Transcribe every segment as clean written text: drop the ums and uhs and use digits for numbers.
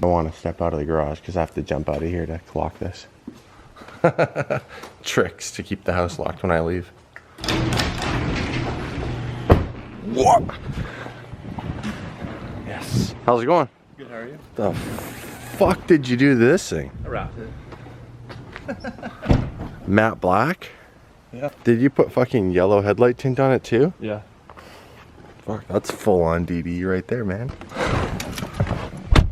I want to step out of the garage because I have to jump out of here to lock this. Tricks to keep the house locked when I leave. What? Yes. How's it going? Good, how are you? The fuck did you do to this thing? I wrapped it. Matte black? Yeah. Did you put fucking yellow headlight tint on it too? Yeah. Fuck, that's full on DD right there, man.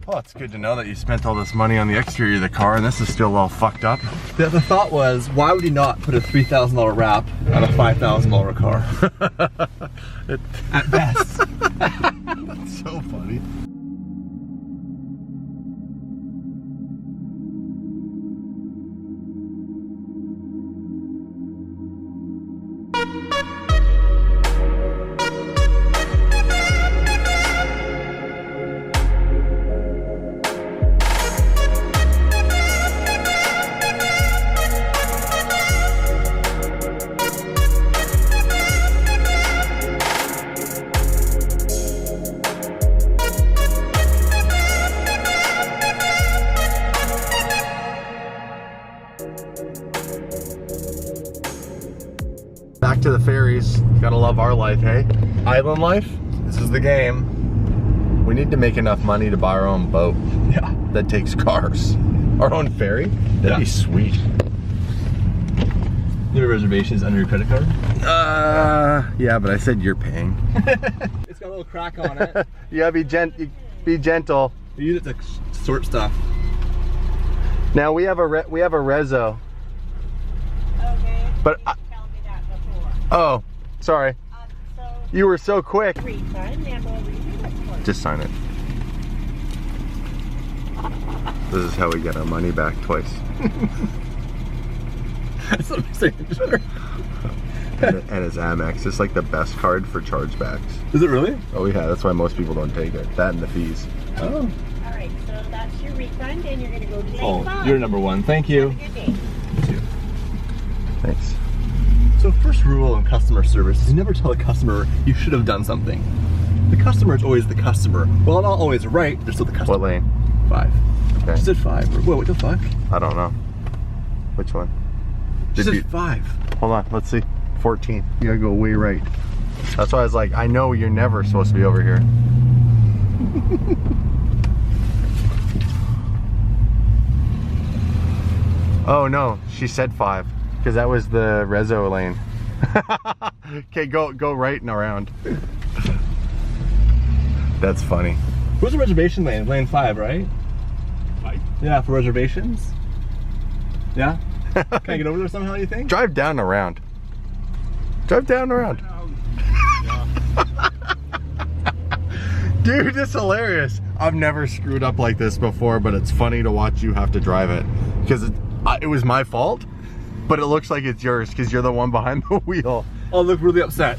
Well, it's good to know that you spent all this money on the exterior of the car and this is still all fucked up. The thought was, why would you not put a $3,000 wrap on a $5,000 car? At best. That's so funny. Back to the ferries. Gotta love our life, hey? Island life? This is the game. We need to make enough money to buy our own boat. Yeah. That takes cars. Our own ferry? That'd be sweet. You have reservations under your credit card? Yeah, but I said you're paying. It's got a little crack on it. You gotta be gentle. We use it to sort stuff. Now we have a reso. Okay. But you didn't tell me that before. Oh, sorry. So You were so quick. refund and we'll redo it for you. Just sign it. This is how we get our money back twice. That's what I'm saying. Sure. And it's Amex. It's like the best card for chargebacks. Is it really? Oh yeah, that's why most people don't take it. That and the fees. Oh. All right, so that's your refund and you're going to go to lane Oh, 5. you're number one. Thank you. Have a good day. Thanks. So first rule in customer service is you never tell a customer you should have done something. The customer is always the customer. Well, not always right, they're still the customer. What lane? 5. Okay. She said 5. Whoa, what the fuck? I don't know. Which one? She Did said you- 5. Hold on, let's see. 14. You gotta go way right. That's why I was like, I know you're never supposed to be over here. Oh no, she said 5. Because that was the reso lane. Okay, go right and around. That's funny. Where's the reservation lane? Lane 5, right? 5? Yeah, for reservations? Yeah? Can I get over there somehow, you think? Drive down and around. Drive down and around. Dude, it's hilarious. I've never screwed up like this before, but it's funny to watch you have to drive it. Because it was my fault, but it looks like it's yours because you're the one behind the wheel. I'll look really upset.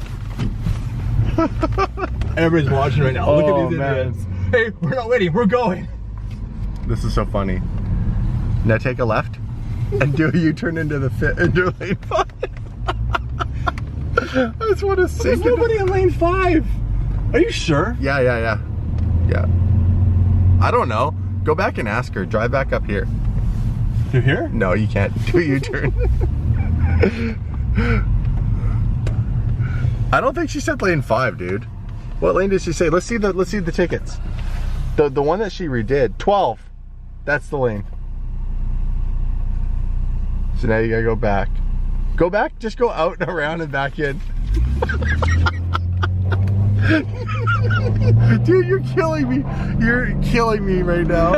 Everybody's watching right now. Look at these idiots. Hey, we're not waiting, we're going. This is so funny. Now take a left and do a U-turn into lane 5. I just want to sink There's nobody in lane 5. Are you sure? Yeah. I don't know. Go back and ask her. Drive back up here. You're here? No, you can't do a U-turn. I don't think she said lane 5, dude. What lane did she say? Let's see the tickets. The one that she redid. 12. That's the lane. So now you gotta go back. Go back, just go out and around and back in. Dude, you're killing me. You're killing me right now.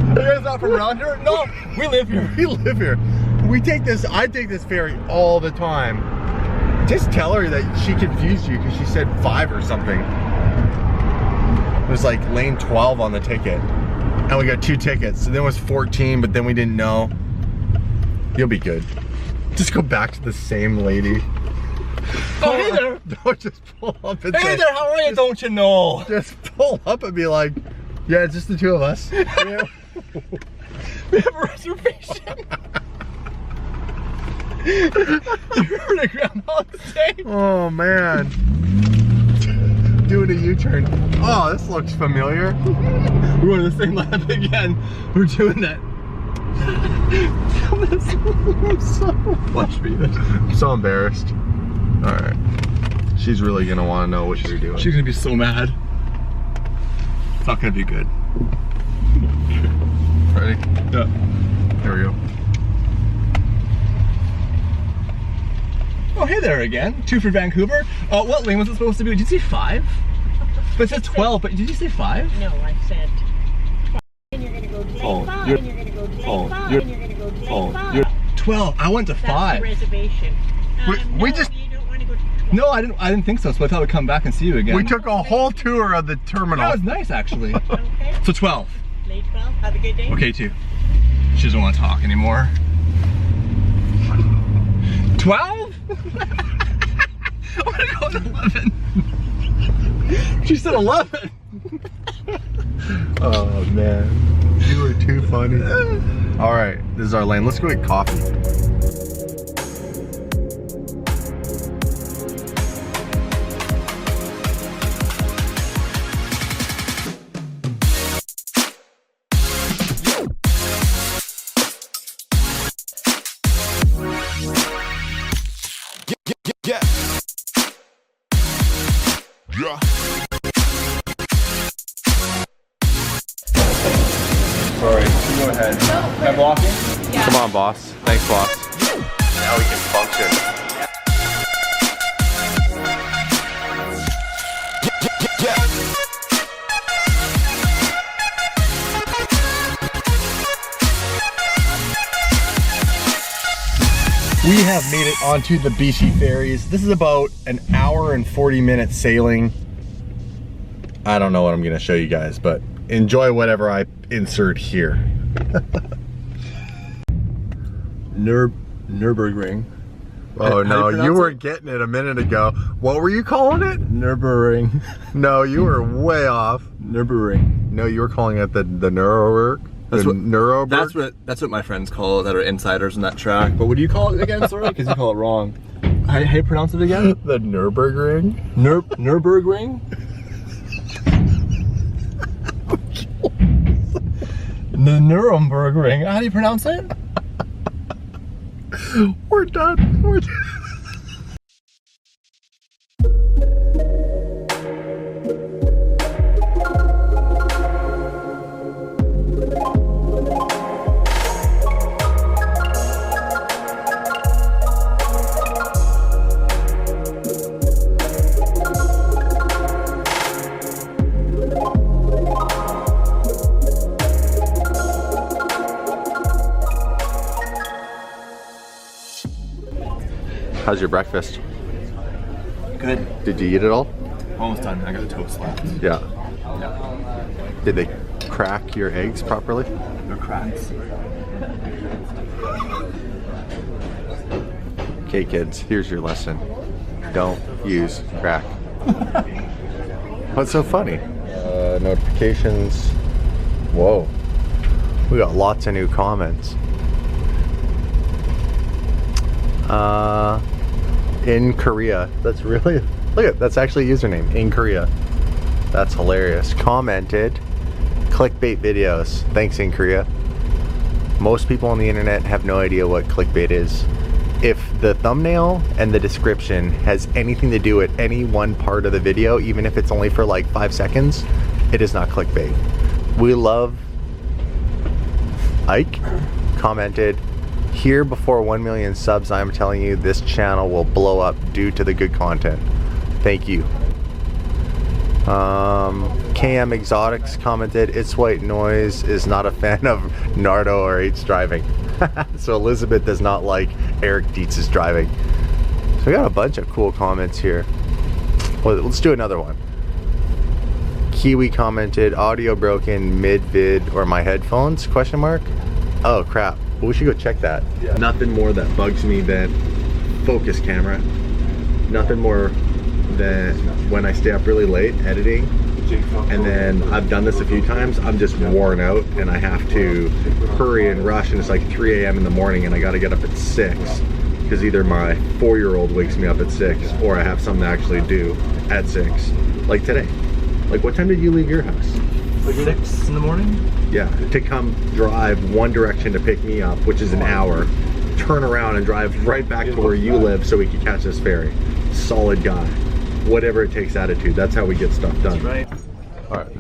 You guys not from around here? No, we live here. We live here. I take this ferry all the time. Just tell her that she confused you because she said 5 or something. It was like lane 12 on the ticket. And we got 2 tickets. So then it was 14, but then we didn't know. You'll be good. Just go back to the same lady. Oh, hey there. Don't just pull up and Hey say, there, how are you? Don't you know? just pull up and be like, yeah, it's just the 2 of us. Yeah. We have a reservation. You heard a Groundhog Day? Oh man. doing a U-turn. Oh, this looks familiar. We're on the same lap again. We're doing that. Watch me. I'm so embarrassed. All right. She's really gonna want to know what you're doing. She's gonna be so mad. It's not gonna be good. Ready? Yeah. Here we go. Oh, hey there again. 2 for Vancouver. What lane was it supposed to be? Did you say 5? But it said 12, but did you say 5? No, I said 5. And you're gonna go to lane Oh, 5. you're- And you're gonna go to lane oh, 5. you're- And you're gonna go to lane Oh, 5. you're 12. I went to That's 5. the reservation. We No, just- you don't want to go to 12. No, I didn't think so. So I thought I'd come back and see you again. We took a whole tour of the That terminal. was nice, actually. Okay. So 12. Lane 12. Have a good day. Okay, 2. She doesn't want to talk anymore. 12? I want to go to 11. She said 11. Oh man, you were too funny. All right, this is our lane. Let's go get coffee. Sorry, go ahead. Am I blocking? Come on, boss. Thanks, boss. Now we can function. We have made it onto the BC ferries. This is about an hour and 40 minutes sailing. I don't know what I'm gonna show you guys, but enjoy whatever I insert here. Nürburgring. Oh How do you no, you pronounce weren't getting it a minute ago. What were you calling it? Nürburgring. No, you were way off. Nürburgring. No, you were calling it the Neuroberg. That's The what- Neuroberg. That's what my friends call it that are insiders in that track. But what do you call it again? Sorry, because you call it wrong. How do you pronounce it again? The Nürburgring. Nürburgring. The Nuremberg How do you pronounce it? We're done. We're done. How's your breakfast? Good. Did you eat it all? Almost done. I got the toast left. Yeah. Yeah. Did they crack your eggs properly? No cracks. Okay, kids, here's your lesson. Don't use crack. What's so funny? Notifications. Whoa. We got lots of new comments. In Korea. That's really, look at, that's actually a username, in Korea. That's hilarious. Commented, clickbait videos. Thanks, in Korea. Most people on the internet have no idea what clickbait is. If the thumbnail and the description has anything to do with any one part of the video, even if it's only for like 5 seconds, it is not clickbait. We love Ike commented, here before 1 million subs, I'm telling you this channel will blow up due to the good content. Thank you. KM Exotics commented, It's White Noise is not a fan of Nardo or H driving. So Elizabeth does not like Eric Dietz's driving. So we got a bunch of cool comments here. Well, let's do another one. Kiwi commented, audio broken mid-vid or my headphones, question mark? Oh crap, well, we should go check that. Yeah. Nothing more that bugs me than focus camera. Nothing more than when I stay up really late editing and then I've done this a few times, I'm just worn out and I have to hurry and rush and it's like 3 a.m. in the morning and I gotta get up at 6 because either my 4-year-old wakes me up at 6 or I have something to actually do at 6. Like today. Like what time did you leave your house? Like 6 in the morning? Yeah, to come drive one direction to pick me up, which is an hour, turn around and drive right back to where you live so we can catch this ferry. Solid guy. Whatever it takes attitude. That's how we get stuff done. That's right. All right.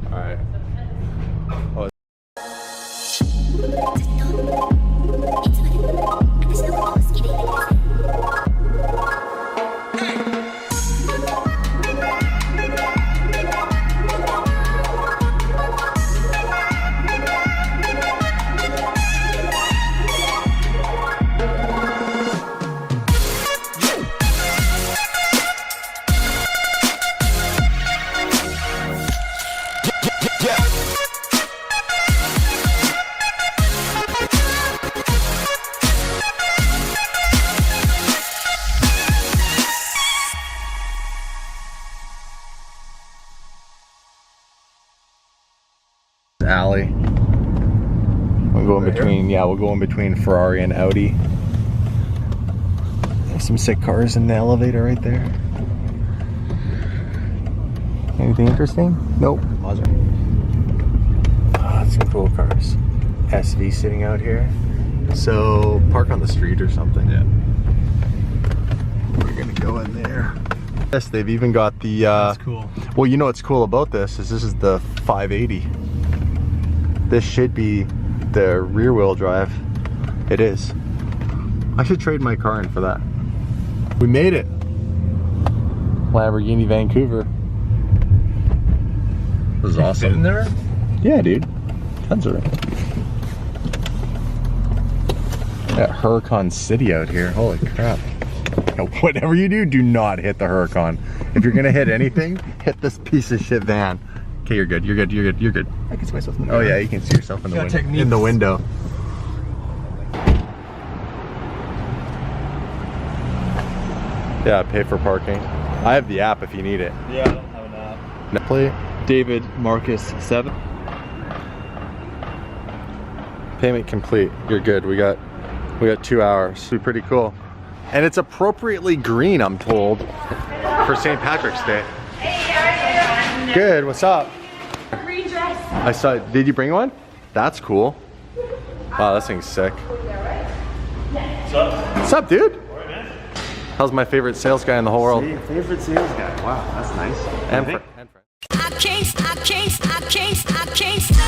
All right. Oh. Alley. We'll go in between, yeah, we'll go in between Ferrari and Audi. There's some sick cars in the elevator right there. Anything interesting? Nope. Some cool cars. SV sitting out here. So park on the street or something. Yeah. We're gonna go in there. Yes, they've even got the That's cool. well, you know what's cool about this is the 580. This should be the rear wheel drive. It is. I should trade my car in for that. We made it. Lamborghini Vancouver. This is awesome. In there? Yeah, dude. Tons of room. That Huracan City out here. Holy crap. Now, whatever you do, do not hit the Huracan. If you're gonna hit anything, hit this piece of shit van. Okay, you're good. You're good. You're good. You're good. I can see myself in the Oh yeah, you can see yourself in the window. techniques. In the window. Yeah, pay for parking. I have the app if you need it. Yeah, I don't have an app. No, play. David Marcus 7. Payment complete. You're good. We got 2 hours. It'll be pretty cool. And it's appropriately green, I'm told, for St. Patrick's Day. Good. What's up? Green dress. I saw. Did you bring one? That's cool. Wow, that thing's sick. What's up? What's up, dude? How's my favorite sales guy in the whole world? Favorite sales guy. Wow, that's nice. And friend. I can't stop.